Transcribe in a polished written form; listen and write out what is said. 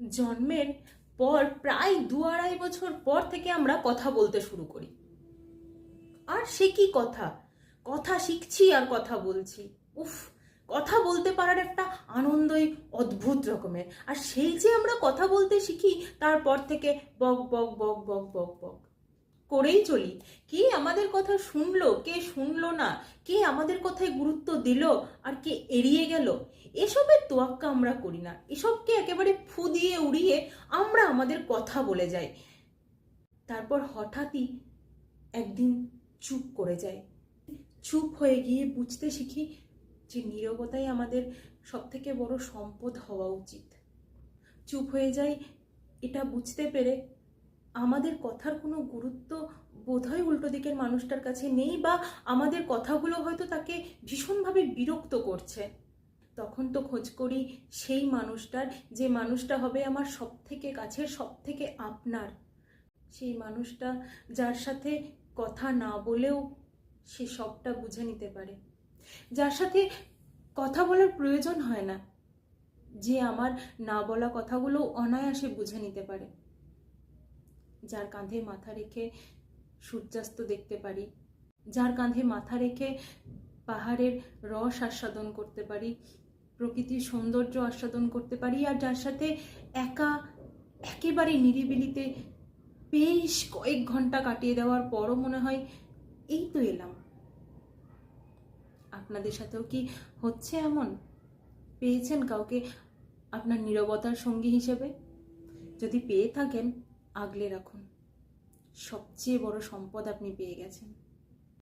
জন্মের পর প্রায় 2-2.5 বছর পর থেকে আমরা কথা বলতে শুরু করি। আর সে কি কথা, কথা শিখছি আর কথা বলছি। উফ, কথা বলতে পারার একটা আনন্দই অদ্ভুত রকমের। আর সেই যে আমরা কথা বলতে শিখি, তারপর থেকে বক বক বক বক বক বক করেই চলি। কে আমাদের কথা শুনলো, কে শুনলো না, কে আমাদের কথায় গুরুত্ব দিল আর কে এড়িয়ে গেল, এসবের তোয়াক্কা আমরা করি না। এসবকে একেবারে ফু দিয়ে উড়িয়ে আমরা আমাদের কথা বলে যাই। তারপর হঠাৎই একদিন চুপ করে যাই। চুপ হয়ে গিয়ে বুঝতে শিখি যে নীরবতাই আমাদের সব থেকে বড় সম্পদ হওয়া উচিত। চুপ হয়ে যাই এটা বুঝতে পেরে আমাদের কথার কোনো গুরুত্ব বোধহয় উল্টো দিকের মানুষটার কাছে নেই, বা আমাদের কথাগুলো হয়তো তাকে ভীষণভাবে বিরক্ত করছে। তখন তো খোঁজ করি সেই মানুষটার, যে মানুষটা হবে আমার সব থেকে কাছের, সব থেকে আপনার। সেই মানুষটা যার সাথে কথা না বলেও সে সবটা বুঝে নিতে পারে, যার সাথে কথা বলার প্রয়োজন হয় না, যে আমার না বলা কথাগুলো অনায়াসে বুঝে নিতে পারে, যার কাঁধে মাথা রেখে সূর্যাস্ত দেখতে পারি, যার কাঁধে মাথা রেখে পাহাড়ের রস আস্বাদন করতে পারি, প্রকৃতির সৌন্দর্য আস্বাদন করতে পারি, আর যার সাথে একা একেবারে নিরিবিলিতে বেশ কয়েক ঘন্টা কাটিয়ে দেওয়ার পরও মনে হয় এই তো এলাম। আপনাদের সাথেও কি হচ্ছে এমন? পেয়েছেন কাউকে আপনার নীরবতার সঙ্গী হিসেবে? যদি পেয়ে থাকেন, আগলে রাখুন। সবচেয়ে বড় সম্পদ আপনি পেয়ে গেছেন।